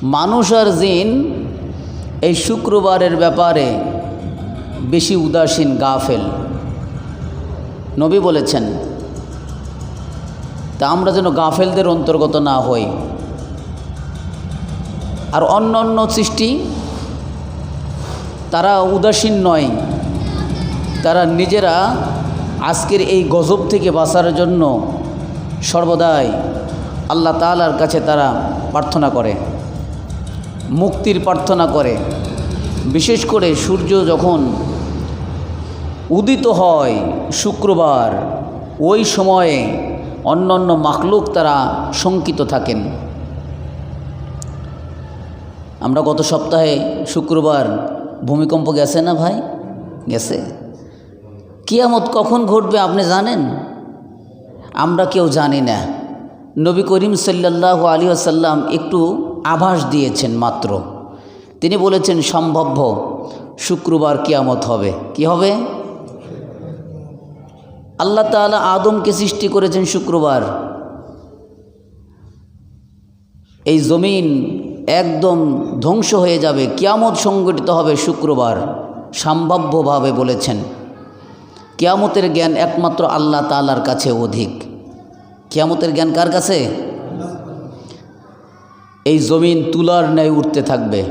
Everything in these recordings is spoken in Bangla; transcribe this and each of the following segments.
মানুষ আর জিন এই শুক্রবারের ব্যাপারে বেশি উদাসীন, গাফেল। নবী বলেছেন, তা আমরা যেন গাফেলদের অন্তর্গত না হই। আর অন্য অন্য সৃষ্টি তারা উদাসীন নয়, তারা নিজেরা আজকের এই গজব থেকে বাঁচার জন্য সর্বদাই আল্লাহ তাআলার কাছে তারা প্রার্থনা করে, মুক্তির প্রার্থনা করে। বিশেষ করে সূর্য যখন উদিত হয় শুক্রবার, ওই সময়ে অন্যান্য মাখলুক তারা শঙ্কিত থাকেন। আমরা গত সপ্তাহে শুক্রবার ভূমিকম্প গেছে না ভাই? গেছে। কিয়ামত কখন ঘটবে আপনি জানেন? আমরা কেউ জানি না। নবী করিম সাল্লাল্লাহু আলাইহি ওয়াসাল্লাম একটু আভাস দিয়েছেন মাত্র। তিনি বলেছেন সম্ভাব্য শুক্রবার কিয়ামত হবে। কি হবে? আল্লাহ তাআলা আদমকে সৃষ্টি করেছেন শুক্রবার। এই জমিন একদম ধ্বংস হয়ে যাবে, কিয়ামত সংঘটিত হবে শুক্রবার, সম্ভাব্যভাবে বলেছেন। কিয়ামতের জ্ঞান একমাত্র আল্লাহ তাআলার কাছে অধিক। কিয়ামতের জ্ঞান কার কাছে? এই জমিন তুলার ন্যায় উঠতে থাকবে।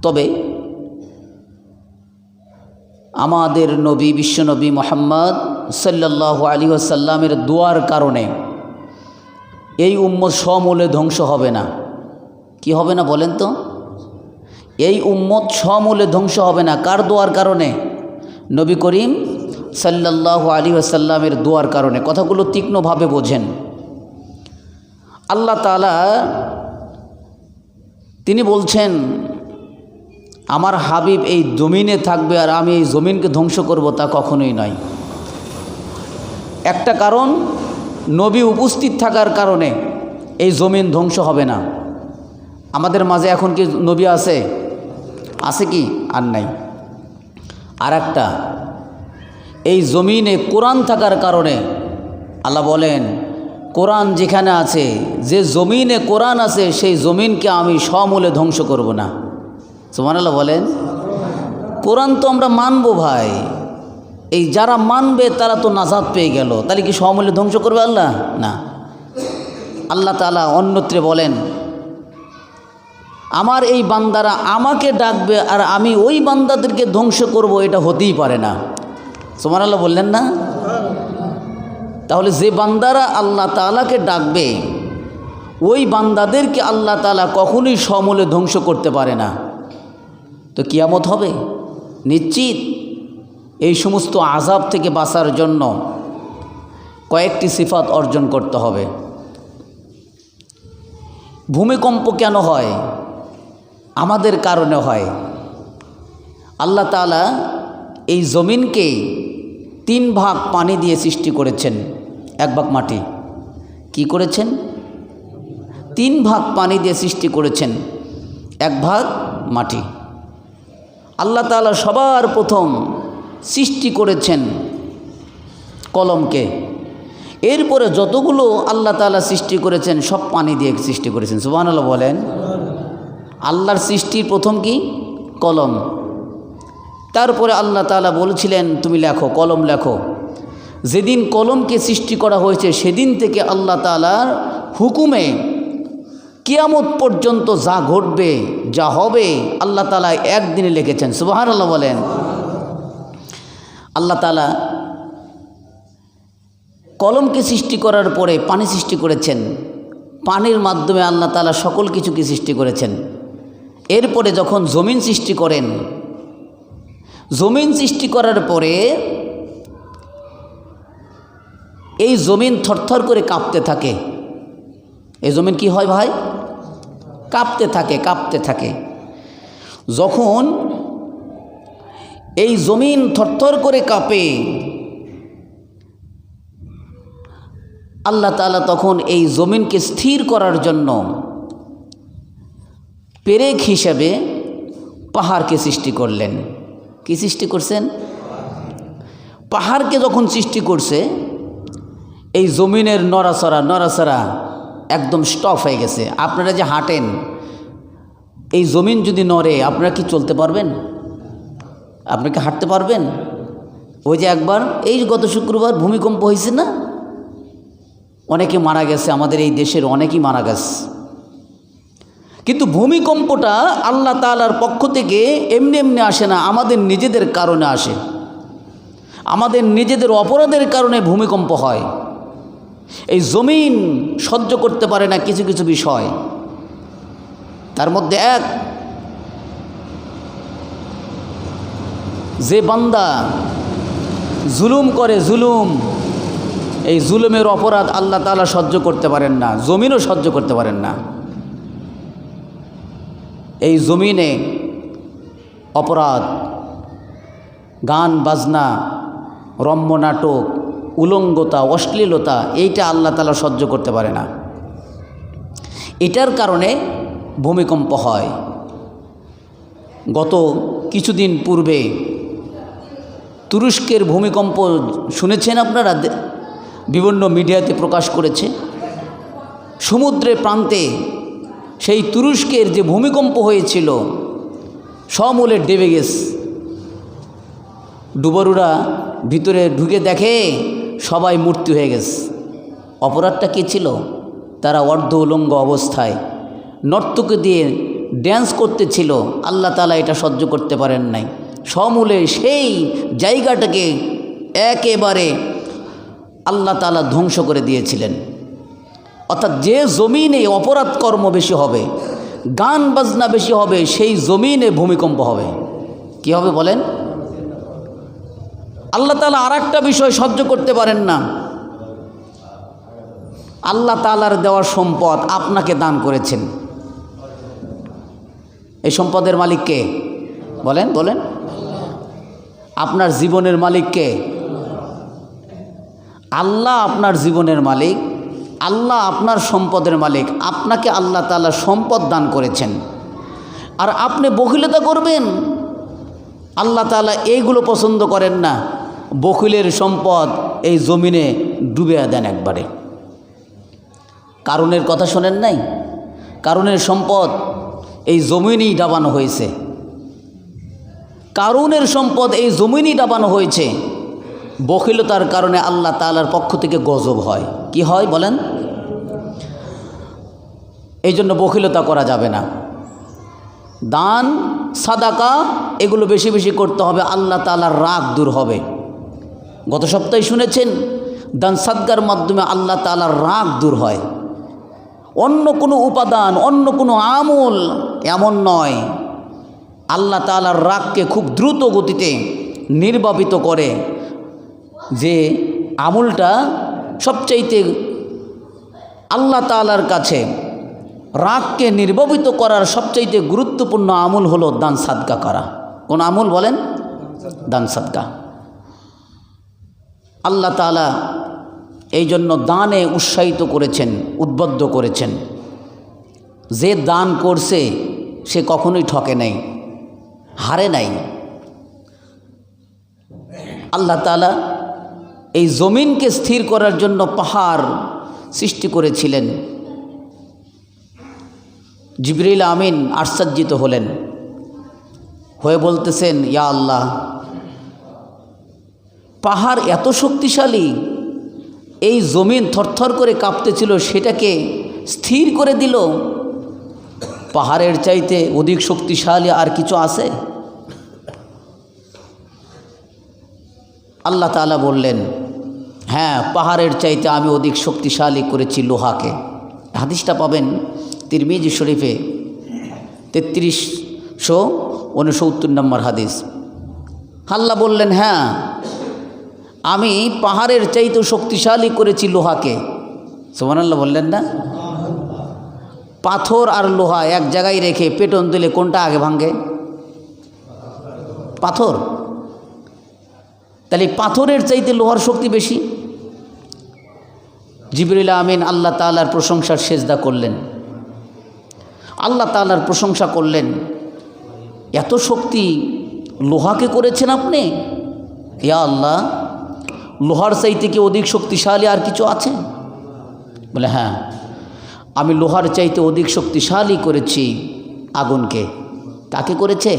তবে আমাদের নবী, বিশ্বনবী মুহাম্মদ সাল্লাল্লাহু আলাইহি ওয়াসাল্লামের দোয়ার কারণে এই উম্মত সমূলে ধ্বংস হবে না। কি হবে না বলেন তো? এই উম্মত সমূলে ধ্বংস হবে না। কার দোয়ার কারণে? নবী করিম সাল্লাল্লাহু আলাইহি ওয়াসাল্লামের দোয়ার কারণে। কথাগুলো তীক্ষ্ণভাবে বোঝেন। আল্লাহ তাআলা তিনি বলছেন, আমার হাবিব এই জমিনে থাকবে আর আমি এই জমিনকে ধ্বংস করব, তা কখনোই নয়। একটা কারণ, নবী উপস্থিত থাকার কারণে এই জমিন ধ্বংস হবে না। আমাদের মাঝে এখন কি নবী আছে? আছে কি? আর নাই। আর একটা, এই জমিনে কোরআন থাকার কারণে আল্লাহ বলেন, কোরআন যেখানে আছে, যে জমিনে কোরআন আছে সেই জমিনকে আমি সমূলে ধ্বংস করব না। সুবহানাল্লাহ বলেন। কোরআন তো আমরা মানব ভাই, এই যারা মানবে তারা তো নাজাত পেয়ে গেল। তাহলে কি সমূলে ধ্বংস করবে আল্লাহ? না। আল্লাহ তাআলা অন্যত্রে বলেন, আমার এই বান্দারা আমাকে ডাকবে আর আমি ওই বান্দাদেরকে ধ্বংস করব, এটা হতেই পারে না। সুবহানাল্লাহ বললেন না? তাহলে যে বান্দারা আল্লাহ তাআলাকে ডাকবে, ওই বান্দাদেরকে আল্লাহ তাআলা কখনোই সমূলে ধ্বংস করতে পারে না। তো কিয়ামত হবে নিশ্চিত। এই সমস্ত আযাব থেকে বাঁচার জন্য কয়েকটি সিফাত অর্জন করতে হবে। ভূমিকম্প কেন হয়? আমাদের কারণে হয়। আল্লাহ তাআলা এই জমিনকে 3 ভাগ পানি দিয়ে সৃষ্টি করেছেন, 1 ভাগ মাটি। কি করেছেন? 3 ভাগ পানি দিয়ে সৃষ্টি করেছেন, 1 ভাগ মাটি। আল্লাহ তাআলা সবার প্রথম সৃষ্টি করেছেন কলমকে। এরপরে যতগুলো আল্লাহ তাআলা সৃষ্টি করেছেন সব পানি দিয়ে সৃষ্টি করেছেন। সুবহানাল্লাহ বলেন। আল্লাহর সৃষ্টির প্রথম কি? কলম। তারপরে আল্লাহ তাআলা বলেছিলেন, তুমি লেখো, কলম লেখো। যেদিন কলমকে সৃষ্টি করা হয়েছে সেদিন থেকে আল্লাহ তাআলার হুকুমে কিয়ামত পর্যন্ত যা ঘটবে, যা হবে, আল্লাহ তাআলা একদিনে লিখেছেন। সুবহানাল্লাহ বলেন। আল্লাহ তাআলা কলমকে সৃষ্টি করার পরে পানি সৃষ্টি করেছেন। পানির মাধ্যমে আল্লাহ তাআলা সকল কিছুকে সৃষ্টি করেছেন। এরপরে যখন জমিন সৃষ্টি করেন, জমিন সৃষ্টি করার পরে এই জমিন থরথর করে কাঁপতে থাকে। এই জমিন কি হয় ভাই? কাঁপতে থাকে, কাঁপতে থাকে। যখন এই জমিন থরথর করে কাঁপে, আল্লাহ তাআলা তখন এই জমিনকে স্থির করার জন্য পেরেক হিসেবে পাহাড়কে সৃষ্টি করলেন। কি সৃষ্টি করছেন? পাহাড়কে যখন সৃষ্টি করছে, এই জমিনের নড়াচড়া একদম স্টপ হয়ে গেছে। আপনারা যে হাঁটেন, এই জমিন যদি নড়ে আপনারা কি চলতে পারবেন? আপনি কি হাঁটতে পারবেন? ওই যে একবার এই গত শুক্রবার ভূমিকম্প হয়েছে না, অনেকে মারা গেছে, আমাদের এই দেশের অনেকেই মারা গেছে। কিন্তু ভূমিকম্পটা আল্লাহ তাআলার পক্ষ থেকে এমনি এমনি আসে না, আমাদের নিজেদের কারণে আসে। আমাদের নিজেদের অপরাধের কারণে ভূমিকম্প হয়। এই জমিন সহ্য করতে পারে না কিছু কিছু বিষয়। তার মধ্যে এক, যে বান্দা জুলুম করে, জুলুম, এই জুলুমের অপরাধ আল্লাহ তাআলা সহ্য করতে পারেন না, জমিনও সহ্য করতে পারেন না। এই জমিনে অপরাধ, গান বাজনা, রম্য নাটক, উলঙ্গতা, অশ্লীলতা, এইটা আল্লাহ তাআলা সহ্য করতে পারে না। এটার কারণে ভূমিকম্প হয়। গত কিছুদিন পূর্বে তুরস্কের ভূমিকম্প শুনেছেন আপনারা? বিভিন্ন মিডিয়াতে প্রকাশ করেছে। সমুদ্রের প্রান্তে সেই তুরস্কের যে ভূমিকম্প হয়েছিল, সমূলে ডেবে গেছে। ডুবুরিরা ভিতরে ঢুকে দেখে সবাই মূর্তি হয়ে গেছে। অপরাধটা কী ছিল? তারা অর্ধ উলঙ্গ অবস্থায় নর্তকী দিয়ে ড্যান্স করতেছিল। আল্লাহ তাআলা এটা সহ্য করতে পারেন নাই। সমূলে সেই জায়গাটাকে একেবারে আল্লাহ তাআলা ধ্বংস করে দিয়েছিলেন। অর্থাৎ যে জমিনে অপরাধ কর্ম বেশি হবে, গান বাজনা বেশি হবে, সেই জমিনে ভূমিকম্প হবে। কি হবে বলেন? আল্লাহ তাআলা আর একটা বিষয় সহ্য করতে পারেন না। আল্লাহ তাআলার দেওয়ার সম্পদ আপনাকে দান করেছেন। এই সম্পদের মালিক কে? বলেন বলেন। আপনার জীবনের মালিক কে? আল্লাহ আপনার জীবনের মালিক, আল্লাহ আপনার সম্পদের মালিক। আপনাকে আল্লাহ তাআলা সম্পদ দান করেছেন, আর আপনি বখিলতা করবেন। আল্লাহ তাআলা এইগুলো পছন্দ করেন না। বখিলের সম্পদ এই জমিনে ডুবে দেন একবারে। কারুনের কথা শোনেন নাই? কারুনের সম্পদ এই জমিনেই ডাবানো হয়েছে। কারুনের সম্পদ এই জমিনেই ডাবানো হয়েছে। বখিলতার কারণে আল্লাহ তাআলার পক্ষ থেকে গজব হয়। কি হয় বলেন? এই জন্য বখিলতা করা যাবে না। দান, সাদাকা এগুলো বেশি বেশি করতে হবে, আল্লাহ তাআলার রাগ দূর হবে। গত সপ্তাহে শুনেছেন, দান সাদকার মাধ্যমে আল্লাহ তাআলার রাগ দূর হয়। অন্য কোনো উপাদান, অন্য কোনো আমল এমন নয়, আল্লাহ তাআলার রাগকে খুব দ্রুত গতিতে নির্বাপিত করে। যে আমলটা সবচাইতে আল্লাহ তাআলার কাছে রাগকে নির্বাপিত করার সবচাইতে গুরুত্বপূর্ণ আমল হলো দান সাদকা করা। কোন আমল বলেন? দান সাদকা। আল্লাহ তাআলা এই জন্য দানে উৎসাহিত করেছেন, উদ্বুদ্ধ করেছেন। যে দান করছে সে কখনোই ঠকে নাই, হারে নাই। আল্লাহ তাআলা এই জমিনকে স্থির করার জন্য পাহাড় সৃষ্টি করেছিলেন। জিবরিল আমিন আশ্চর্যিত হলেন, হয়ে বলতেছেন, ইয়া আল্লাহ, পাহাড় এত শক্তিশালী, এই জমিন থরথর করে কাঁপতেছিল, সেটাকে স্থির করে দিল। পাহাড়ের চাইতে অধিক শক্তিশালী আর কিছু আছে? আল্লাহ তাআলা বললেন, হ্যাঁ, পাহাড়ের চাইতে আমি অধিক শক্তিশালী করেছি লোহাকে। হাদিসটা পাবেন তিরমিজি শরীফে 3369 নম্বর হাদিস। আল্লাহ বললেন, হ্যাঁ, আমি পাহাড়ের চাইতে শক্তিশালী করেছি লোহাকে। সুবহানাল্লাহ বললেন না? পাথর আর লোহা এক জায়গায় রেখে পেটন দিলে কোনটা আগে ভাঙে? পাথর। তাহলে পাথরের চাইতে লোহার শক্তি বেশি। জিবরিল আমিন আল্লাহ তাআলার প্রশংসার সেজদা করলেন, আল্লাহ তাআলার প্রশংসা করলেন। এত শক্তি লোহাকে করেছেন আপনি? ইয়া আল্লাহ, লোহার চাইতে কি অধিক শক্তিশালী আর কিছু আছে? বলে হ্যাঁ। আমি লোহার চাইতে অধিক শক্তিশালী করেছি আগুনকে। কাকে করেছে?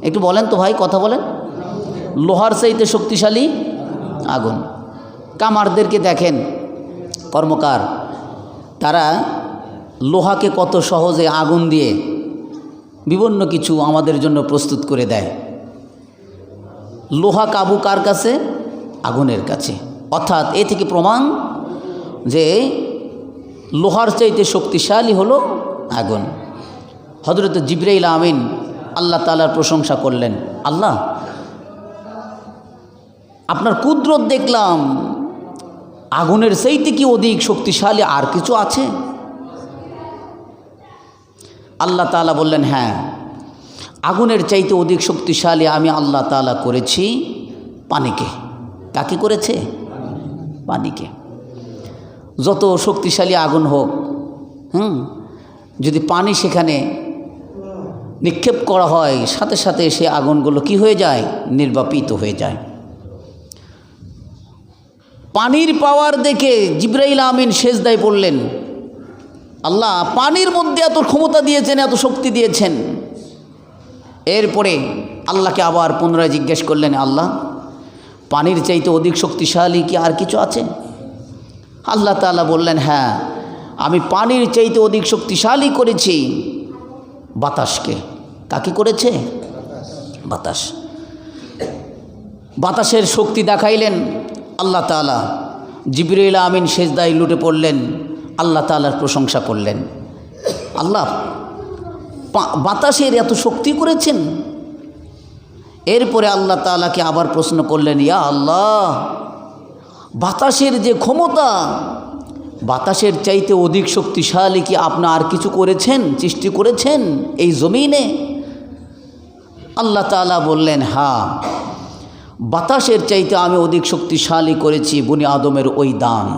একটু বলেন তো ভাই, কথা বলেন। লোহার চাইতে শক্তিশালী আগুন। কামারদেরকে দেখেন, কর্মকার, তারা লোহাকে কত সহজে আগুন দিয়ে বিভিন্ন কিছু আমাদের জন্য প্রস্তুত করে দেয়। লোহা কাবু কার কাছে? আগুনের কাছে। অর্থাৎ এ থেকে প্রমাণ যে লোহার চাইতে শক্তিশালী হলো আগুন। হযরত জিবরাইল আমিন আল্লাহ তাআলার প্রশংসা করলেন, আল্লাহ আপনার কুদরত দেখলাম, আগুনের চাইতে কি অধিক শক্তিশালী আর কিছু আছে? আল্লাহ তাআলা বললেন, হ্যাঁ, আগুনের চাইতে অধিক শক্তিশালী আমি আল্লাহ তাআলা করেছি পানিকে। কাকে করেছে? পানিকে। যত শক্তিশালী আগুন হোক, যদি পানি সেখানে নিক্ষেপ করা হয়, সাথে সাথে সে আগুনগুলো কি হয়ে যায়? নির্বাপিত হয়ে যায়। পানির পাওয়ার দেখে জিবরাইল আমিন সেজদায় পড়লেন, আল্লাহ পানির মধ্যে এত ক্ষমতা দিয়েছেন, এত শক্তি দিয়েছেন। এরপরে আল্লাহকে আবার পুনরায় জিজ্ঞেস করলেন, আল্লাহ পানির চাইতে অধিক শক্তিশালী কি আর কিছু আছে? আল্লাহ তাআলা বললেন, হ্যাঁ, আমি পানির চাইতে অধিক শক্তিশালী করেছি বাতাসকে। কাকে করেছে? বাতাস। বাতাসের শক্তি দেখাইলেন আল্লাহ তাআলা। জিবরাইল আমিন সেজদায় লুটে পড়লেন, আল্লাহ তাআলার প্রশংসা করলেন। আল্লাহ বাতাসের এত শক্তি করেছেন। এরপরে আল্লাহ তাআলাকে আবার প্রশ্ন করলেন, ইয়া আল্লাহ, বাতাসের যে ক্ষমতা, বাতাসের চাইতে অধিক শক্তিশালী কি আপনি আর কিছু করেছেন, সৃষ্টি করেছেন এই জমিনে? আল্লাহ তাআলা বললেন, হ্যাঁ, বাতাসের চাইতে আমি অধিক শক্তিশালী করেছি বনি আদমের ওই দান।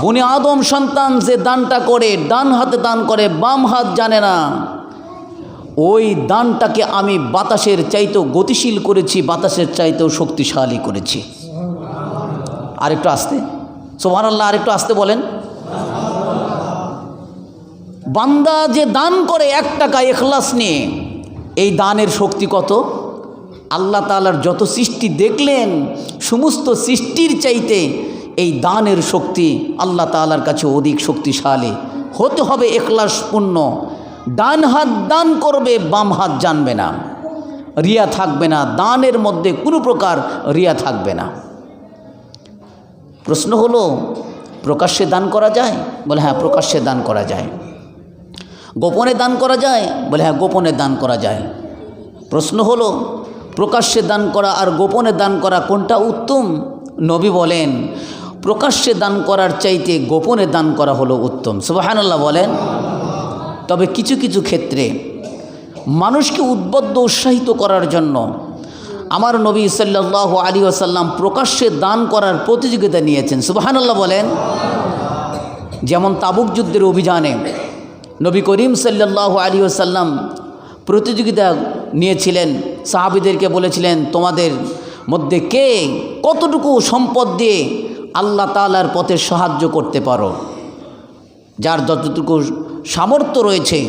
বনি আদম সন্তান যে দানটা করে, ডান হাতে দান করে, বাম হাত জানে না, ওই দানটাকে আমি বাতাসের চাইতেও গতিশীল করেছি, বাতাসের চাইতেও শক্তিশালী করেছি। আরেকটু আস্তে, সুবহানাল্লাহ, আরেকটু আস্তে বলেন। বান্দা যে দান করে 1 টাকা ইখলাস নিয়ে, এই দানের শক্তি কত? আল্লাহ তাআলার যত সৃষ্টি দেখলেন, সমস্ত সৃষ্টির চাইতে এই দানের শক্তি আল্লাহ তাআলার কাছে অধিক শক্তিশালী। হতে হবে ইখলাসপূর্ণ। ডান হাত দান করবে, বাম হাত জানবে না, রিয়া থাকবে না, দানের মধ্যে কোনো প্রকার রিয়া থাকবে না। প্রশ্ন হলো, প্রকাশ্যে দান করা যায়? বলে হ্যাঁ, প্রকাশ্যে দান করা যায়। গোপনে দান করা যায়? বলে হ্যাঁ, গোপনে দান করা যায়। প্রশ্ন হলো, প্রকাশ্যে দান করা আর গোপনে দান করা কোনটা উত্তম? নবী বলেন, প্রকাশ্যে দান করার চাইতে গোপনে দান করা হলো উত্তম। সুবহানাল্লাহ বলেন। তবে কিছু কিছু ক্ষেত্রে মানুষকে উদ্বুদ্ধ উৎসাহিত করার জন্য আমার নবী সাল্লাল্লাহু আলাইহি ওয়াসাল্লাম প্রকাশ্যে দান করার প্রতিযোগিতা নিয়েছেন। সুবহানাল্লাহ বলেন। যেমন তাবুক যুদ্ধের অভিযানে নবী করিম সাল্লাল্লাহু আলাইহি ওয়াসাল্লাম প্রতিযোগিতা নিয়েছিলেন, সাহাবীদেরকে বলেছিলেন, তোমাদের মধ্যে কে কতটুকু সম্পদ দিয়ে আল্লাহ তাআলার পথে সাহায্য করতে পারো? যার যতটুকু সামর্থ্য রয়েছে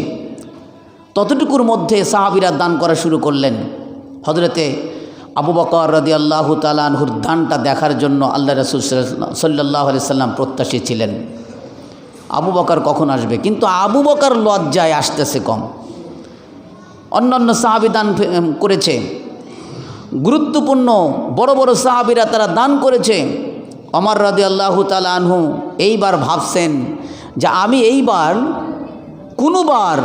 ততটুকুর মধ্যে সাহাবীরা দান করা শুরু করলেন। হযরতে আবু বকর রাদিয়াল্লাহু তাআলা আনহুর দানটা দেখার জন্য আল্লাহ রাসূল সাল্লাল্লাহু আলাইহি সাল্লাম প্রত্যাশী ছিলেন, আবু বকর কখন আসবে। কিন্তু আবু বকর লজ্জায় আসতেছে কম। অন্যান্য সাহাবী দান করেছে, গুরুত্বপূর্ণ বড় বড় সাহাবীরা তারা দান করেছে। ওমর রাদিয়াল্লাহু তাআলা আনহু এইবার ভাবছেন যে আমি এইবার কোনোবার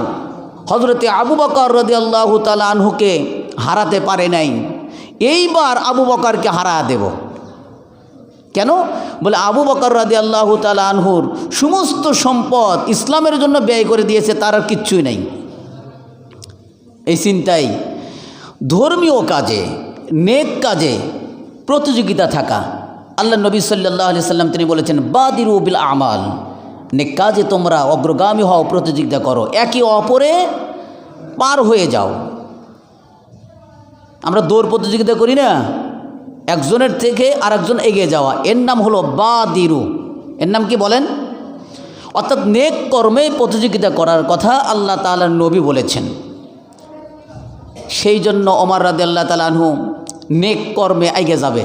হযরতে আবু বকর রাদিয়াল্লাহু তাআলা আনহুকে হারাতে পারে নাই, এইবার আবু বকরকে হারায়া দেব। কেন? বলে আবু বকর রাদিয়াল্লাহু তাআলা আনহুর সমস্ত সম্পদ ইসলামের জন্য ব্যয় করে দিয়েছে, তার আর কিচ্ছুই নাই। এই চিন্তাই ধর্মীয় কাজে, নেক কাজে প্রতিযোগিতা থাকা। আল্লাহ নবী সাল্লাল্লাহু আলাইহি সাল্লাম তিনি বলেছেন, বাদিরু বিল আমাল, নেক কাজে তোমরা অগ্রগামী হও, প্রতিযোগিতা করো, একে অপরে পার হয়ে যাও। আমরা দৌড় প্রতিযোগিতা করি না, একজনের থেকে আরেকজন এগিয়ে যাওয়া, এর নাম হলো বাদিরু। এর নাম কি বলেন? অর্থাৎ নেক কর্মে প্রতিযোগিতা করার কথা আল্লাহ তাআলার নবী বলেছেন। সেই জন্য ওমর রাদিয়াল্লাহু তাআলা আনহু নেক কর্মে এগিয়ে যাবে।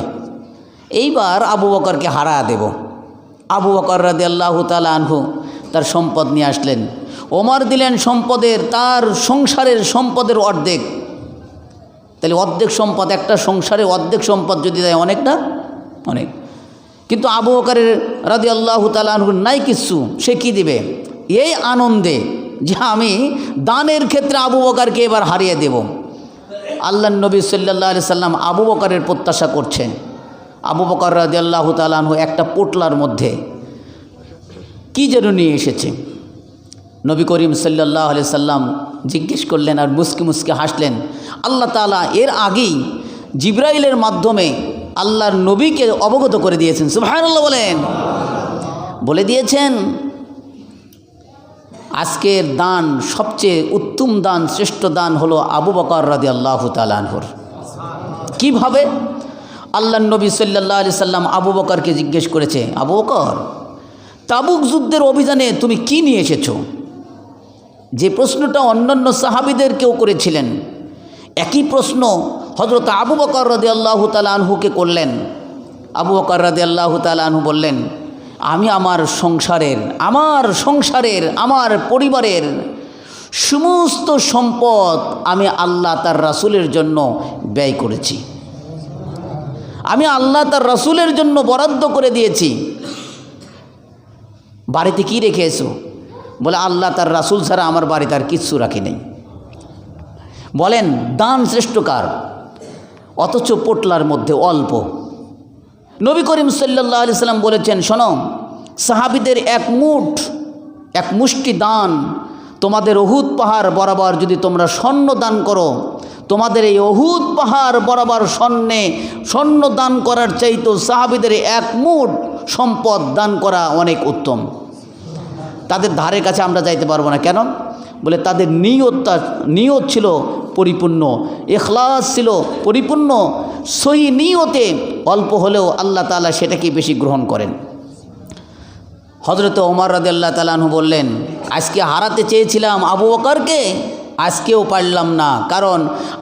এইবার আবু বকরকে হারা দেব। আবু বকর রাদিয়াল্লাহু তাআলা আনহু তার সম্পদ নিয়ে আসলেন। ওমর দিলেন সম্পদের, তার সংসারের সম্পদের অর্ধেক। তাহলে অর্ধেক সম্পদ, একটা সংসারে অর্ধেক সম্পদ যদি দেয় অনেক না, অনেক। কিন্তু আবু বকরের রাদিয়াল্লাহু তাআলা আনহু নাই কিচ্ছু, সে কি দিবে? এই আনন্দে যে আমি দানের ক্ষেত্রে আবু বকরকে এবার হারিয়ে দেব। আল্লাহর নবী সাল্লাল্লাহু আলাইহি সাল্লাম আবু বকরের প্রত্যাশা করছেন। আবু বকর রাদিয়াল্লাহু তাআলা আনহু একটা পোটলার মধ্যে কি যেন নিয়ে এসেছে। নবী করিম সাল্লাল্লাহু আলাইহি সাল্লাম জিজ্ঞেস করলেন আর মুস্কি মুস্কি হাসলেন। আল্লাহ তাআলা এর আগেই জিবরাইলের মাধ্যমে আল্লাহর নবীকে অবগত করে দিয়েছেন। সুবহানাল্লাহ বলেন। বলে দিয়েছেন আজকের দান, সবচেয়ে উত্তম দান, শ্রেষ্ঠ দান হলো আবু বকর রাদিয়াল্লাহু তাআলা আনহুর। কীভাবে? আল্লাহর নবী সাল্লাল্লাহু আলাইহি সাল্লাম আবু বকরকে জিজ্ঞেস করেছে, আবু বকর, তাবুক যুদ্ধের অভিযানে তুমি কি নিয়ে এসেছো? যে প্রশ্নটা অন্যান্য সাহাবীদের কেউ করেছিলেন, একই প্রশ্ন হযরত আবু বকর রাদিয়াল্লাহু তাআলা আনহুকে করলেন। আবু বকর রাদিয়াল্লাহু তাআলা আনহু বললেন, আমি আমার সংসারের আমার পরিবারের সমস্ত সম্পদ আমি আল্লাহ তার রাসূলের জন্য ব্যয় করেছি। আমি আল্লাহ তার রাসূলের জন্য বরাদ্দ করে দিয়েছি। বাড়িতে কি রেখে এসো? বলে আল্লাহ তার রাসূল ছাড়া আমার বাড়িতে আর কিচ্ছু রাখি নেই। বলেন দান শ্রেষ্ঠ কার? অথচ পোটলার মধ্যে অল্প। নবী করিম সাল্লাল্লাহু আলাইহি সাল্লাম বলেছেন, শোনো, সাহাবীদের এক মুষ্টি দান তোমাদের উহুদ পাহাড় বরাবর যদি তোমরা স্বর্ণ দান করো, তোমাদের এই উহুদ পাহাড় বরাবর স্বর্ণ দান করার চাইতেও সাহাবীদের এক মুঠ সম্পদ দান করা অনেক উত্তম। তাদের ধারে কাছে আমরা যাইতে পারবো না। কেন? বলে তাদের নিয়ত ছিল পরিপূর্ণ, ইখলাস ছিল পরিপূর্ণ। সহি নিয়তে অল্প হলেও আল্লাহ তাআলা সেটাকে বেশি গ্রহণ করেন। হযরত ওমর রাদিয়াল্লাহু তাআলা আনহু বললেন, আজকে হারাতে চেয়েছিলাম আবু বকরকে, আজকেও পারলাম না, কারণ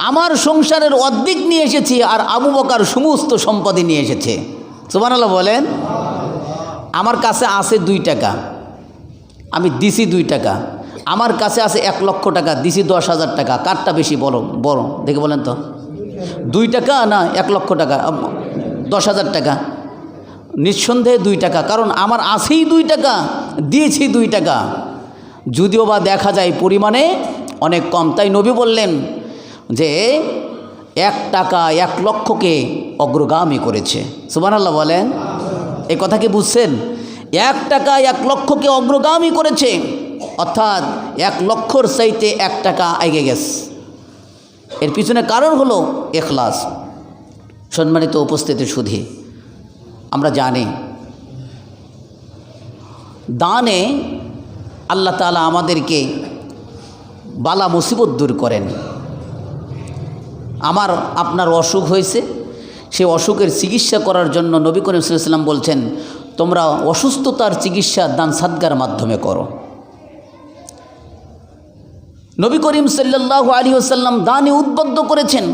আমার সংসারের অর্ধেক নিয়ে এসেছি আর আবু বকর সমস্ত সম্পত্তি নিয়ে এসেছে। সুবহানাল্লাহ বলেন। আমার কাছে আছে 2 টাকা, আমি দিছি 2 টাকা। আমার কাছে আছে 1 লক্ষ টাকা, দিছি 10,000 টাকা। কারটা বেশি বড় দেখে বলেন তো? 2 টাকা না 1 লক্ষ টাকা? 10,000 টাকা। নিঃসন্দেহে 2 টাকা, কারণ আমার আছেই 2 টাকা, দিয়েছি 2 টাকা, যদিও বা দেখা যায় পরিমাণে অনেক কম। তাই নবী বললেন যে 1 টাকা 1 লক্ষকে অগ্রগামী করেছে। সুবহানাল্লাহ বলেন। এই কথা কি বুঝছেন? 1 টাকা 1 লক্ষকে অগ্রগামী করেছে, অর্থাৎ 1 লক্ষর চাইতে 1 টাকা এগিয়ে গেছে। এর পিছনে কারণ হলো ইখলাস। সম্মানিত উপস্থিতি সুধী, আমরা জানি দানে আল্লাহ তাআলা আমাদেরকে বালা মুসিবত দূর করেন। আপনার অসুখ হয়েছে, সেই অসুখের চিকিৎসা করার জন্য নবী করিম সাল্লাল্লাহু আলাইহি ওয়াসাল্লাম বলছেন, তোমরা অসুস্থতার চিকিৎসা দান সাদগার মাধ্যমে করো। নবী করিম সাল্লাল্লাহু আলাইহি ওয়াসাল্লাম দানে উদ্বুদ্ধ করেছেন,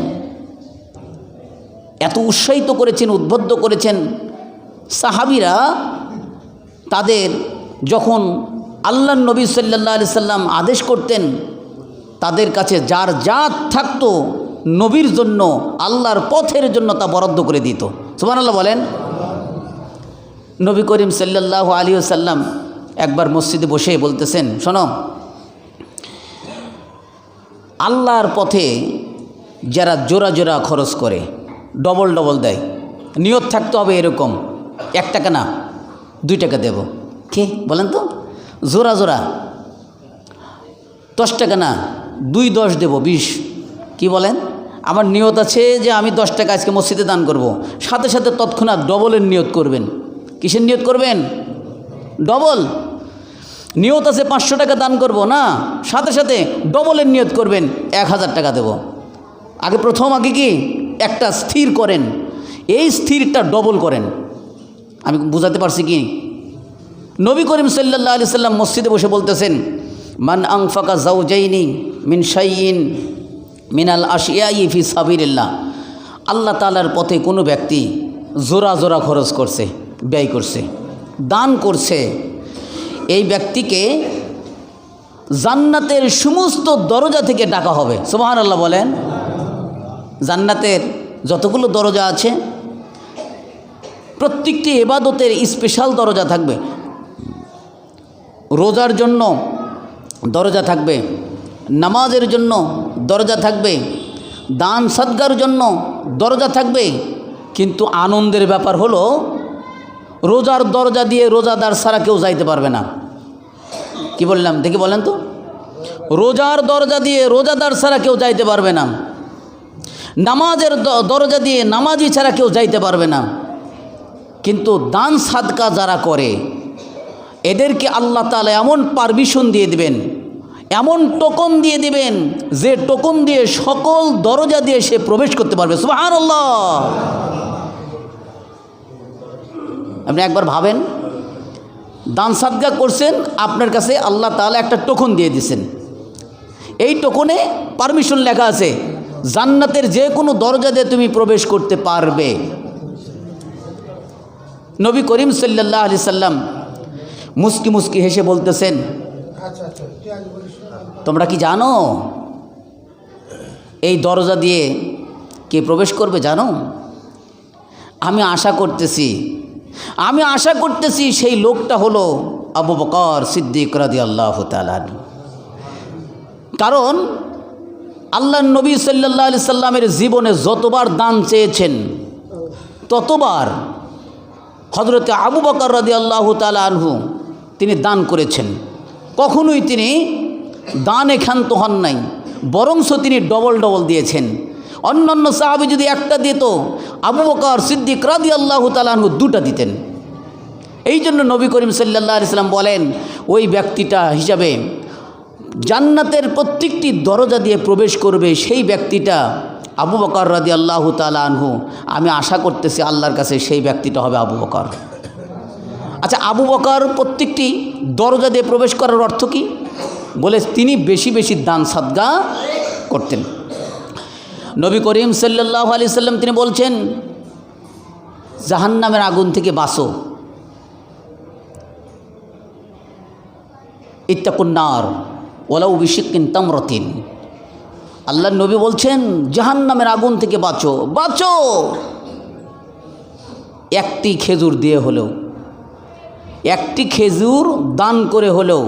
এত উৎসাহিত করেছেন, উদ্বুদ্ধ করেছেন। সাহাবীরা তাদের যখন আল্লাহর নবী সাল্লাল্লাহু আলাইহি সাল্লাম আদেশ করতেন, তাদের কাছে যার জাত থাকতো নবীর জন্য, আল্লাহর পথের জন্য তা বরাদ্দ করে দিত। সুবহানাল্লাহ বলেন। নবী করিম সাল্লাল্লাহু আলাইহি ওয়াসাল্লাম একবার মসজিদে বসে বলতেছেন, শোনো, আল্লাহর পথে যারা জোড়া জোড়া খরচ করে, ডবল দেয়, নিয়ত থাকতে হবে এরকম, 1 টাকা না 2 টাকা দেব। কে বলেন তো? জোড়া 10 টাকা না 2 10 দেব 20। কি বলেন? আমার নিয়ত আছে যে আমি 10 টাকা আজকে মসজিদে দান করব, সাথে সাথে তৎক্ষণাৎ ডবলের নিয়ত করবেন। কিসের নিয়ত করবেন? ডবল। নিয়ত আছে 500 টাকা দান করব, না, সাথে সাথে ডবলের নিয়ত করবেন, 1000 টাকা দেব। আগে কি একটা স্থির করেন, এই স্থিরটা ডবল করেন। আমি বুঝাতে পারছি কি? নবী করিম সাল্লাল্লাহু আলাইহি সাল্লাম মসজিদে বসে বলতেছেন, মান আনফাকা যাওজাইনি মিন শাইইন মিনাল আশিয়াই ফি সাবিলিল্লাহ। আল্লাহ তাআলার পথে কোনো ব্যক্তি জোড়া জোড়া খরচ করছে, ব্যয় করছে, দান করছে, এই ব্যক্তিকে জান্নাতের সমস্ত দরজা থেকে ডাকা হবে। সুবহানাল্লাহ বলেন। জান্নাতের যতগুলো দরজা আছে প্রত্যেকটি ইবাদতের স্পেশাল দরজা থাকবে। রোজার জন্য দরজা থাকবে, নামাজের জন্য দরজা থাকবে, দান সদকার জন্য দরজা থাকবে। কিন্তু আনন্দের ব্যাপার হলো রোজার দরজা দিয়ে রোজাদার ছাড়া কেউ যাইতে পারবে না। কি বললাম দেখি বলেন তো? রোজার দরজা দিয়ে রোজাদার ছাড়া কেউ যাইতে পারবে না। নামাজের দরজা দিয়ে নামাজি ছাড়া কেউ যাইতে পারবে না। কিন্তু দান সাদকা যারা করে এদেরকে আল্লাহ তাআলা এমন পারমিশন দিয়ে দিবেন, এমন টোকন দিয়ে দিবেন, যে টোকন দিয়ে সকল দরজা দিয়ে সে প্রবেশ করতে পারবে। সুবহানাল্লাহ। আপনি একবার ভাবেন, দান সাদকা করছেন, আপনার কাছে আল্লাহ তাআলা একটা টোকন দিয়ে দিয়েছেন। এই টোকনে পারমিশন লেখা আছে, জান্নাতের যে কোনো দরজা দিয়ে তুমি প্রবেশ করতে পারবে। নবী করিম সাল্লাল্লাহু আলাইহি সাল্লাম মুস্কি মুস্কি হেসে বলতেছেন, তোমরা কি জানো এই দরজা দিয়ে কে প্রবেশ করবে জানো? আমি আশা করতেছি সেই লোকটা হলো আবু বকর সিদ্দিক রাদিয়াল্লাহু তাআলা। কারণ আল্লাহর নবী সাল্লাল্লাহু আলাইহি সাল্লামের জীবনে যতবার দান চেয়েছেন ততবার হযরত আবু বকর রাদিয়াল্লাহু তাআলা আনহু তিনি দান করেছেন। কখনোই তিনি দানে ক্ষান্ত হন নাই, বরংস তিনি ডবল ডবল দিয়েছেন। অন্যান্য সাহাবী যদি একটা দিত, আবু বকর সিদ্দিক রাদিয়াল্লাহু তাআলা আনহু দুটা দিতেন। এই জন্য নবী করিম সাল্লাল্লাহু আলাইহি সাল্লাম বলেন, ওই ব্যক্তিটা হিসাবে জান্নাতের প্রত্যেকটি দরজা দিয়ে প্রবেশ করবে সেই ব্যক্তিটা আবু বকর রাদিয়াল্লাহু তাআলা আনহু। আমি আশা করতেছি আল্লাহর কাছে সেই ব্যক্তিটা হবে আবু বকর। আচ্ছা, আবু বকর প্রত্যেকটি দরজা দিয়ে প্রবেশ করার অর্থ কি? বলে তিনি বেশি বেশি দান সাদকা করতেন। নবী করিম সাল্লাল্লাহু আলাইহি সাল্লাম তিনি বলছেন, জাহান্নামের আগুন থেকে বাঁচো, ইত্তাকুন নার ওয়ালাউ বিশিক্কিন তামরাতিন। আল্লাহর নবী বলছেন, জাহান্নামের আগুন থেকে বাঁচো, বাঁচো একটি খেজুর দিয়ে হলেও, একটি খেজুর দান করে হলেও।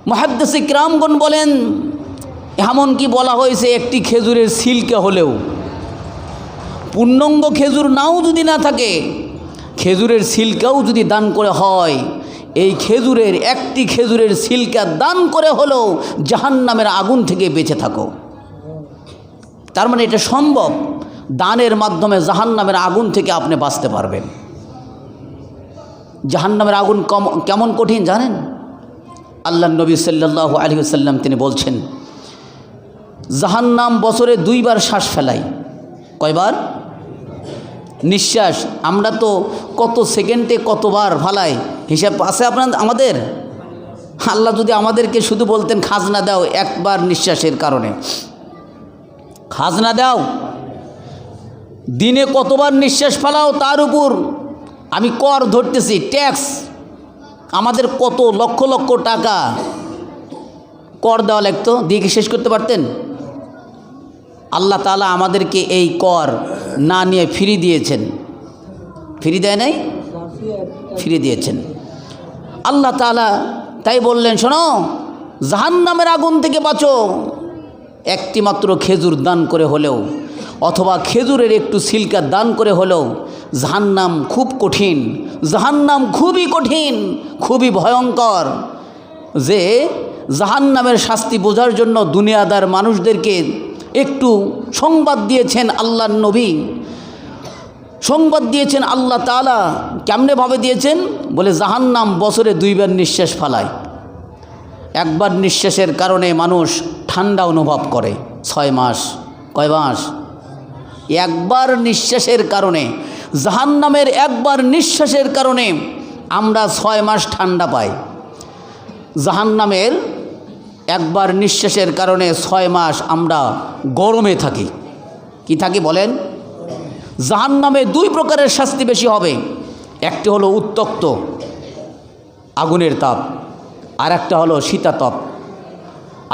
মুহাদ্দিসে কিরামগণ বলেন, এমনকি বলা হয়েছে একটি খেজুরের ছিলকা হলেও, পূর্ণাঙ্গ খেজুর নাও যদি না থাকে, খেজুরের ছিলকাও যদি দান করে হয়, এই খেজুরের একটি খেজুরের ছিলকা দান করে হলেও জাহান্নামের আগুন থেকে বেঁচে থাকো। তার মানে এটা সম্ভব, দানের মাধ্যমে জাহান্নামের আগুন থেকে আপনি বাঁচতে পারবেন। জাহান্নামের আগুন কেমন কঠিন জানেন? আল্লাহর নবী সাল্লাল্লাহু আলাইহি ওয়াসাল্লাম তিনি বলছেন, জাহান্নাম বছরে 2 বার শ্বাস ফেলায়। কয়বার? নিঃশ্বাস। আমরা তো কত সেকেন্ডে কতবার ফালাই হিসাব আছে আমাদের? আল্লাহ যদি আমাদেরকে শুধু বলতেন খাজনা দাও একবার নিঃশ্বাসের কারণে, খাজনা দাও, দিনে কতবার নিঃশ্বাস ফেলাও তার উপর আমি কর ধরতেছি, ট্যাক্স, আমাদের কত লক্ষ লক্ষ টাকা কর দেওয়া লাগতো, দিয়ে কি শেষ করতে পারতেন? আল্লাহ তাআলা আমাদেরকে এই কর না নিয়ে ফ্রি দিয়েছেন। ফ্রি দেয় নাই, ফ্রি দিয়েছেন আল্লাহ তাআলা। তাই বললেন, শোনো, জাহান্নামের আগুন থেকে বাঁচো, একটি মাত্র খেজুর দান করে হলেও, অথবা খেজুরের একটু ছিলকা দান করে হলেও। জাহান্নাম খুব কঠিন, জাহান্নাম খুবই কঠিন, খুবই ভয়ঙ্কর। যে জাহান্নামের শাস্তি বোঝার জন্য দুনিয়াদার মানুষদেরকে একটু সংবাদ দিয়েছেন আল্লাহর নবী, সংবাদ দিয়েছেন আল্লাহ তাআলা। কেমনে ভাবে দিয়েছেন? বলে জাহান্নাম বছরে 2 বার নিঃশ্বাস ফেলায়। একবার নিঃশ্বাসের কারণে মানুষ ঠান্ডা অনুভব করে 6 মাস। কয় মাস? একবার নিঃশ্বাসের কারণে, জাহান্নামের একবার নিঃশ্বাসের কারণে আমরা 6 মাস ঠান্ডা পাই। জাহান্নামের একবার নিঃশ্বাসের কারণে 6 মাস আমরা গরমে থাকি। কি থাকি বলেন? জাহান্নামে 2 প্রকারের শাস্তি বেশি হবে। একটি হলো উত্তপ্ত আগুনের তাপ, আর একটা হলো শীতাতপ,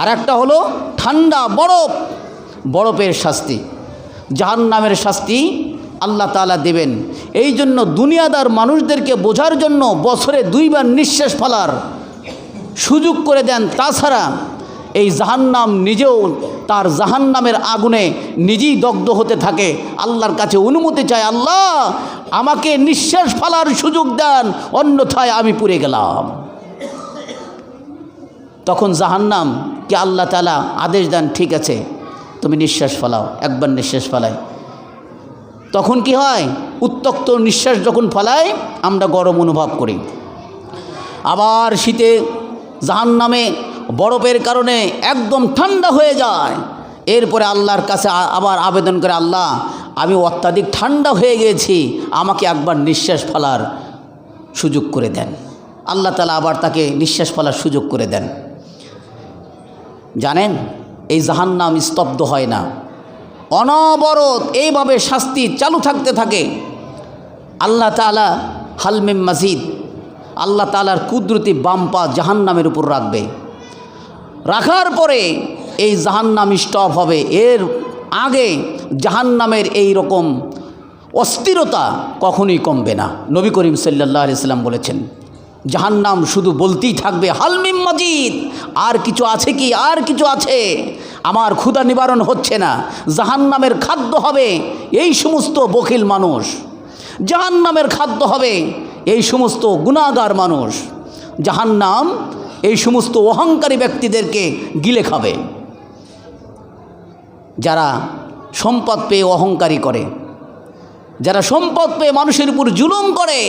আর একটা হলো ঠান্ডা বরফের শাস্তি। জাহান্নামের শাস্তি আল্লাহ তাআলা দেবেন। এই জন্য দুনিয়াদার মানুষদেরকে বোঝার জন্য বছরে 2 বার নিঃশ্বাস ফেলার সুযোগ করে দেন। তাছাড়া এই জাহান্নাম নিজেও তার জাহান্নামের আগুনে নিজেই দগ্ধ হতে থাকে। আল্লাহর কাছে অনুমতি চায়, আল্লাহ আমাকে নিঃশ্বাস ফেলার সুযোগ দেন, অন্যথায় আমি পুড়ে গেলাম। তখন জাহান্নামকে আল্লাহ তাআলা আদেশ দেন, ঠিক আছে তুমি নিঃশ্বাস ফেলাও, একবার নিঃশ্বাস ফেলাই। তখন কি হয়? উত্তপ্ত নিঃশ্বাস যখন ফেলায় আমরা গরম অনুভব করি। আবার শীতে জাহান্নামে বরফের কারণে একদম ঠান্ডা হয়ে যায়। এরপরে আল্লাহর কাছে আবার আবেদন করে, আল্লাহ আমি অত্যাধিক ঠান্ডা হয়ে গেছি, আমাকে একবার নিঃশ্বাস ফেলার সুযোগ করে দেন। আল্লাহ তাআলা আবার তাকে নিঃশ্বাস ফেলার সুযোগ করে দেন। জানেন, এই জাহান্নাম স্তব্ধ হয় না, অনবরত এইভাবে শাস্তি চালু থাকতে থাকে। আল্লাহ তাআলা হালমিম মাজিদ, আল্লাহ তাআলার কুদরতি বাম পা জাহান্নামের উপর রাখবে। রাখার পরে এই জাহান্নাম স্টপ হবে। এর আগে জাহান্নামের এই রকম অস্থিরতা কখনোই কমবে না। নবী করিম সাল্লাল্লাহু আলাইহি সাল্লাম বলেছেন, জাহান্নাম শুধু বলতেই থাকবে হালমিম মাজিদ, আর কিছু আছে কি, আর কিছু আছে, আমার ক্ষুধা নিবারণ হচ্ছে না। জাহান্নামের খাদ্য হবে এই সমস্ত বখিল মানুষ, জাহান্নামের খাদ্য হবে এই সমস্ত গুনাহগার মানুষ। জাহান্নাম এই সমস্ত অহংকারী ব্যক্তিদেরকে গিলে খাবে, যারা সম্পদ পেয়ে অহংকারী করে, যারা সম্পদ পেয়ে মানুষের উপর জুলুম করে,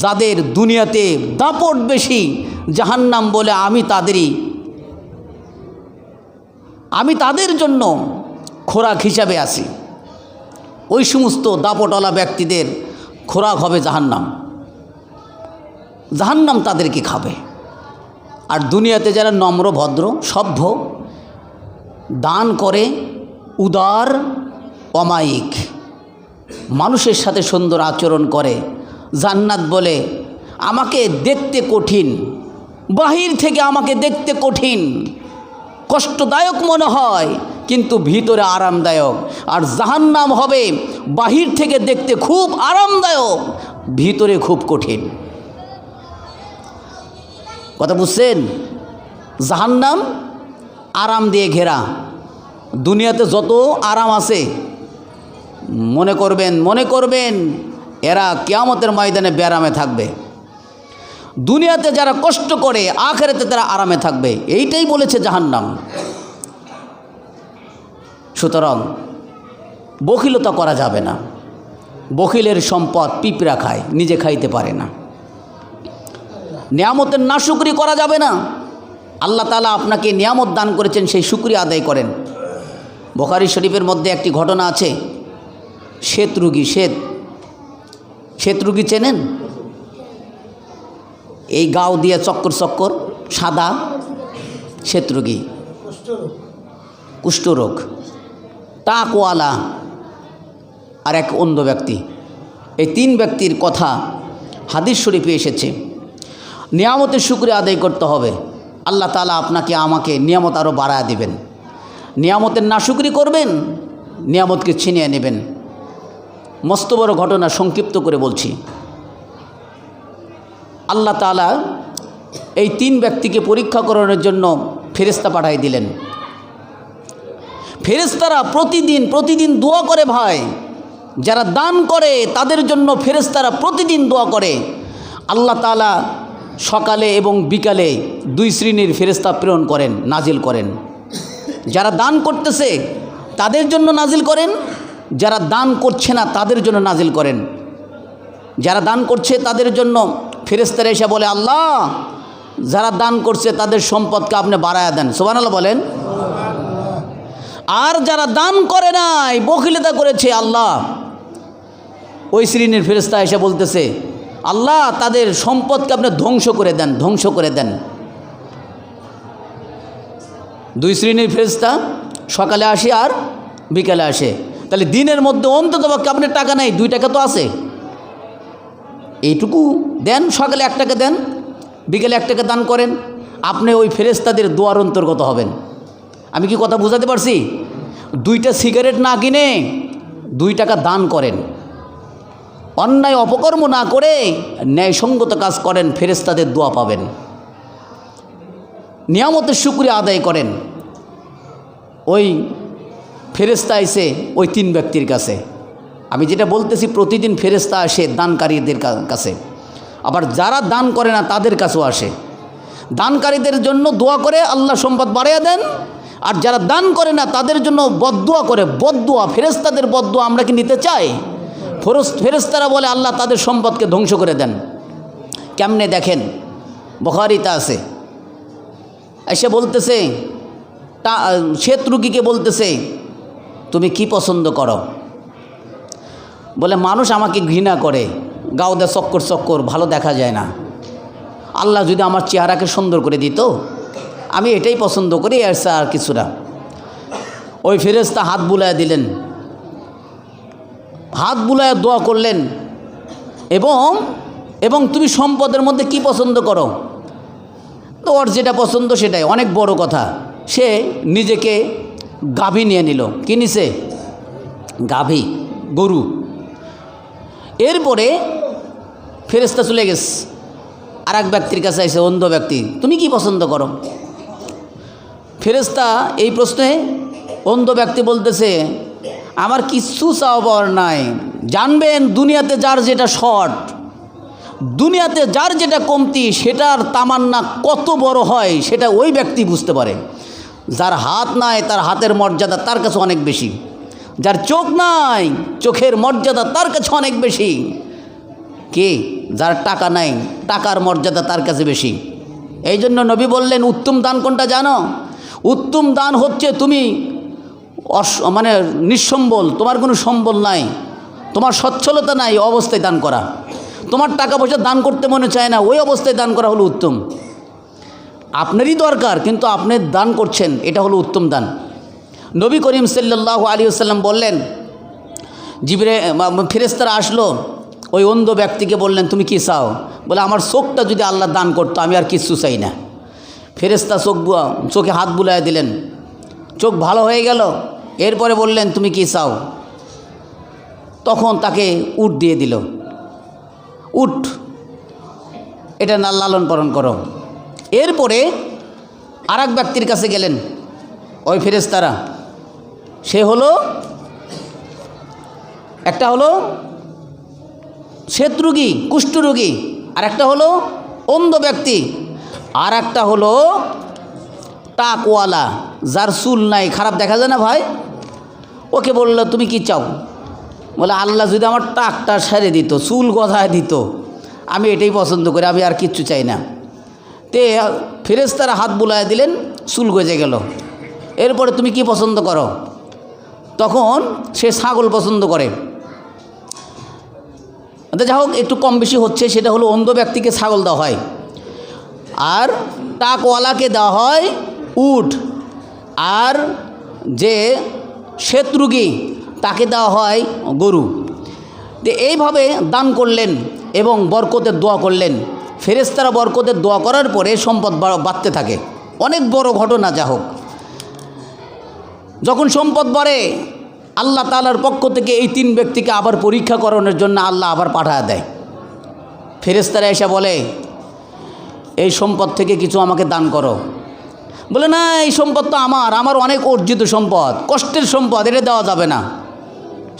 যাদের দুনিয়াতে দাপট বেশি, জাহান্নাম বলে আমি তাদের জন্য খোরাক হিসাবে আছি। ওই সমস্ত দাপটওয়ালা ব্যক্তিদের খোরাক হবে জাহান্নাম, জাহান্নাম তাদেরকে খাবে। আর দুনিয়াতে যারা নম্র ভদ্র সভ্য, দান করে, উদার অমায়িক, মানুষের সাথে সুন্দর আচরণ করে, জান্নাত বলে আমাকে দেখতে কঠিন, বাহির থেকে আমাকে দেখতে কঠিন, কষ্টদায়ক মনে হয়, কিন্তু ভিতরে আরামদায়ক। আর জাহান্নাম হবে বাহির থেকে দেখতে খুব আরামদায়ক, ভিতরে খুব কঠিন। কথা বুঝছেন? জাহান্নাম আরাম দিয়ে ঘেরা। দুনিয়াতে যত আরাম আছে মনে করবেন এরা কিয়ামতের ময়দানে বেরামে থাকবে। দুনিয়াতে যারা কষ্ট করে আখিরাতে তারা আরামে থাকবে, এইটাই বলেছে জাহান্নাম। সুতরাং বখিলতা করা যাবে না। বখিলের সম্পদ পিঁপড়া খায়, নিজে খাইতে পারে না। নিয়ামতের নাশুকরি করা যাবে না। আল্লাহ তাআলা আপনাকে নিয়ামত দান করেছেন, সেই শুকরিয়া আদায় করেন। বুখারী শরীফের মধ্যে একটি ঘটনা আছে, শ্বেত রুগী চেনেন? এই গাও দিয়ে চক্কর সাদা শ্বেত রুগী, কুষ্ঠরোগ, টাকওয়ালা আর এক অন্ধ ব্যক্তি। এই 3 ব্যক্তির কথা হাদিস শরীফে এসেছে। নিয়ামতের শুকরিয়া আদায় করতে হবে। আল্লাহ তাআলা আপনাকে আমাকে নিয়ামত আরও বাড়ায় দেবেন। নিয়ামতের নাশুকরি করবেন, নিয়ামতকে ছিনিয়ে নেবেন। মস্ত বড় ঘটনা সংক্ষিপ্ত করে বলছি। আল্লাহ তাআলা এই 3 ব্যক্তিকে পরীক্ষা করানোর জন্য ফেরেশতা পাঠাই দিলেন। ফেরেশতারা প্রতিদিন দোয়া করে ভাই। যারা দান করে তাদের জন্য ফেরেশতারা প্রতিদিন দোয়া করে। আল্লাহ তাআলা সকালে এবং বিকালে 2 শ্রেণীর ফেরেশতা প্রেরণ করেন, নাজিল করেন। যারা দান করতেছে তাদের জন্য নাজিল করেন, যারা দান করছে না তাদের জন্য নাজিল করেন। যারা দান করছে তাদের জন্য ফেরেশতারা এসে বলে, আল্লাহ যারা দান করছে তাদের সম্পদকে আপনি বাড়ায়া দেন, সুবহানাল্লাহ বলেন। আর যারা দান করে নাই, বখিলতা করেছে, আল্লাহ ওই শ্রেণীর ফেরেশতা এসে বলতেছে, আল্লাহ তাদের সম্পদকে আপনি ধ্বংস করে দেন, ধ্বংস করে দেন। দুই শ্রেণীর ফেরেশতা, সকালে আসে আর বিকালে আসে। তাহলে দিনের মধ্যে অন্ততপক্ষে আপনার টাকা নাই, 2 টাকা তো আছে, এইটুকু দেন, সকালে 1 টাকা দেন, বিকেলে 1 টাকা দান করেন, আপনি ওই ফেরেশতাদের দোয়ার অন্তর্গত হবেন। আমি কি কথা বুঝাতে পারছি? 2টা সিগারেট না কিনে 2 টাকা দান করেন, অন্যায় অপকর্ম না করে ন্যায়সঙ্গত কাজ করেন, ফেরেশতাদের দোয়া পাবেন। নিয়ামতের শুকরিয়া আদায় করেন। ওই ফেরেশতা এসে ওই 3 ব্যক্তির কাছে, আমি যেটা বলতেছি প্রতিদিন ফেরেশতা আসে দানকারীদের কাছে, আবার যারা দান করে না তাদের কাছেও আসে। দানকারীদের জন্য দোয়া করে আল্লাহ সম্পদ বাড়িয়ে দেন, আর যারা দান করে না তাদের জন্য বদদোয়া করে। বদদোয়া, ফেরেশতাদের বদদোয়া আমরা কি নিতে চাই? ফেরেশতারা বলে আল্লাহ তাদের সম্পদকে ধ্বংস করে দেন। কেমনে দেখেন, বুখারীতে আছে, এসে বলতেছে, শ্বেত রোগীকে বলতেছে তুমি কি পছন্দ করো? বলে মানুষ আমাকে ঘৃণা করে, গাউদা চক্কর চক্কর, ভালো দেখা যায় না। আল্লাহ যদি আমার চেহারাকে সুন্দর করে দিত, আমি এটাই পছন্দ করি, আর কিছু না। ওই ফেরেশতা হাত বুলায় দিলেন, হাত বুলায় দোয়া করলেন, এবং তুমি সম্পদের মধ্যে কি পছন্দ করো? তো ওর যেটা পছন্দ সেটাই, অনেক বড় কথা। সে নিজেকে গাভী নিয়ে নিল। কি নিছে? গাভী, গরু। এরপরে ফেরেশতা চলে গেছে, আর এক ব্যক্তির কাছে এসে, অন্ধ ব্যক্তি, তুমি কি পছন্দ করো? ফেরেশতা এই প্রশ্নে অন্ধ ব্যক্তি বলতেছে, আমার কিচ্ছু চাওয়া পাওয়ার নাই। জানবেন দুনিয়াতে যার যেটা শর্ট, দুনিয়াতে যার যেটা কমতি, সেটার তামান্না কত বড় হয় সেটা ওই ব্যক্তি বুঝতে পারে। যার হাত নাই তার হাতের মর্যাদা তার কাছে অনেক বেশি, যার চোখ নাই চোখের মর্যাদা তার কাছে অনেক বেশি। কে? যার টাকা নাই টাকার মর্যাদা তার কাছে বেশি। এই জন্য নবী বললেন, উত্তম দান কোনটা জানো? উত্তম দান হচ্ছে তুমি মানে নিঃসম্বল, তোমার কোনো সম্বল নাই, তোমার সচ্ছলতা নাই, অবস্থায় দান করা। তোমার টাকা পয়সা দান করতে মনে চায় না, ওই অবস্থায় দান করা হলো উত্তম। আপনারই দরকার কিন্তু আপনি দান করছেন, এটা হলো উত্তম দান। নবী করিম সাল্লাল্লাহু আলাইহি ওয়াসাল্লাম বললেন, ফেরেশতারা আসলো, ওই অন্ধ ব্যক্তিকে বললেন তুমি কি চাও? বলে আমার চোখটা যদি আল্লাহ দান করতো আমি আর কিচ্ছু চাই না। ফেরেশতা চোখে হাত বুলায় দিলেন, চোখ ভালো হয়ে গেল। এরপরে বললেন তুমি কি চাও? তখন তাকে উট দিয়ে দিল। উট, এটা না লালন পালন করো। এরপরে আর এক ব্যক্তির কাছে গেলেন ওই ফেরেশতারা, সে হলো, একটা হলো শ্বেতরোগী, কুষ্ঠরোগী, আর একটা হলো অন্ধ ব্যক্তি, আর একটা হলো টাকওয়ালা, যার চুল নাই, খারাপ দেখা যায় না ভাই। ওকে বলল তুমি কি চাও? বলে আল্লাহ যদি আমার টাকটা সেরে দিত, চুল গজায় দিত, আমি এটাই পছন্দ করি, আমি আর কিচ্ছু চাই না। তে ফেরেশতারা হাত বুলায় দিলেন, চুল গজে গেল। এরপরে তুমি কি পছন্দ করো? তখন সে ছাগল পছন্দ করে। যা হোক একটু কম বেশি হচ্ছে, সেটা হলো অন্ধ ব্যক্তিকে ছাগল দেওয়া হয়, আর টাকওয়ালাকে দেওয়া হয় উট, আর যে শ্বেতরোগী তাকে দেওয়া হয় গরু। তো এইভাবে দান করলেন এবং বরকতের দোয়া করলেন। ফেরেশতারা বরকতের দোয়া করার পরে সম্পদ বাড়তে থাকে। অনেক বড় ঘটনা। যা হোক, যখন সম্পদ বাড়ে আল্লাহ তাআলার পক্ষ থেকে এই 3 ব্যক্তিকে আবার পরীক্ষা করানোর জন্য আল্লাহ আবার পাঠায় দেয়। ফেরেশতারা এসে বলে এই সম্পদ থেকে কিছু আমাকে দান করো। বলে না, এই সম্পদ তো আমার অনেক অর্জিত সম্পদ, কষ্টের সম্পদ, এটা দেওয়া যাবে না।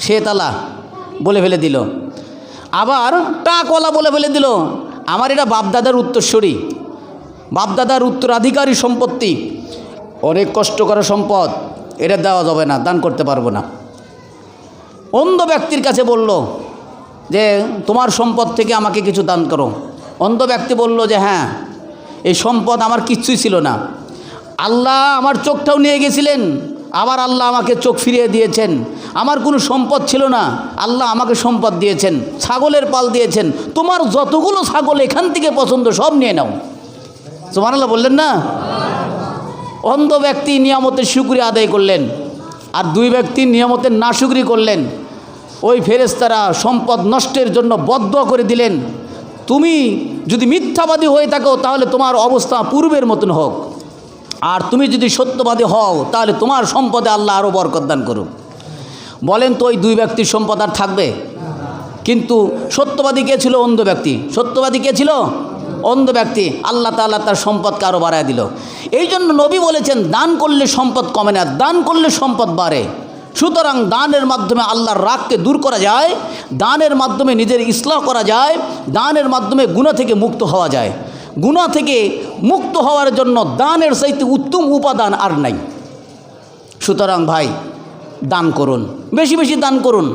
সে তালা বলে ফেলে দিল। আবার টাকওয়ালা বলে ফেলে দিল, আমার এটা বাপদাদার উত্তরসূরি, বাপদাদার উত্তরাধিকারী সম্পত্তি, অনেক কষ্ট করা সম্পদ, এটা দেওয়া যাবে না, দান করতে পারবো না। অন্ধ ব্যক্তির কাছে বলল যে তোমার সম্পদ থেকে আমাকে কিছু দান করো। অন্ধ ব্যক্তি বলল যে হ্যাঁ, এই সম্পদ আমার কিচ্ছুই ছিল না, আল্লাহ আমার চোখটাও নিয়ে গেছিলেন, আবার আল্লাহ আমাকে চোখ ফিরিয়ে দিয়েছেন, আমার কোনো সম্পদ ছিল না, আল্লাহ আমাকে সম্পদ দিয়েছেন, ছাগলের পাল দিয়েছেন, তোমার যতগুলো ছাগল এখান থেকে পছন্দ সব নিয়ে নাও। সুবহানাল্লাহ বললেন না? অন্ধ ব্যক্তি নিয়ামতের শুকরিয়া আদায় করলেন, আর দুই ব্যক্তি নিয়ামতের নাশুকরি করলেন। ওই ফেরেশতারা সম্পদ নষ্টের জন্য বদদুয়া করে দিলেন, তুমি যদি মিথ্যাবাদী হয়ে থাকো তাহলে তোমার অবস্থা পূর্বের মতন হোক, আর তুমি যদি সত্যবাদী হও তাহলে তোমার সম্পদে আল্লাহ আরও বরকত দান করুক। বলেন তো ওই দুই ব্যক্তির সম্পদ আর থাকবে? কিন্তু সত্যবাদী কে ছিল? অন্ধ ব্যক্তি। সত্যবাদী কে ছিল? অন্ধ ব্যক্তি। আল্লাহ তাআলা তার সম্পদকে আরও বাড়ায় দিল। এই জন্য নবী বলেছেন, দান করলে সম্পদ কমে না, দান করলে সম্পদ বাড়ে। সুতরাং দানের মাধ্যমে আল্লাহর রাগকে দূর করা যায়, দানের মাধ্যমে নিজের ইসলাহ করা যায়, দানের মাধ্যমে গুনাহ থেকে মুক্ত হওয়া যায়। গুনাহ থেকে মুক্ত হওয়ার জন্য দানের চাইতে উত্তম উপাদান আর নাই। সুতরাং ভাই, দান করুন, বেশি বেশি দান করুন।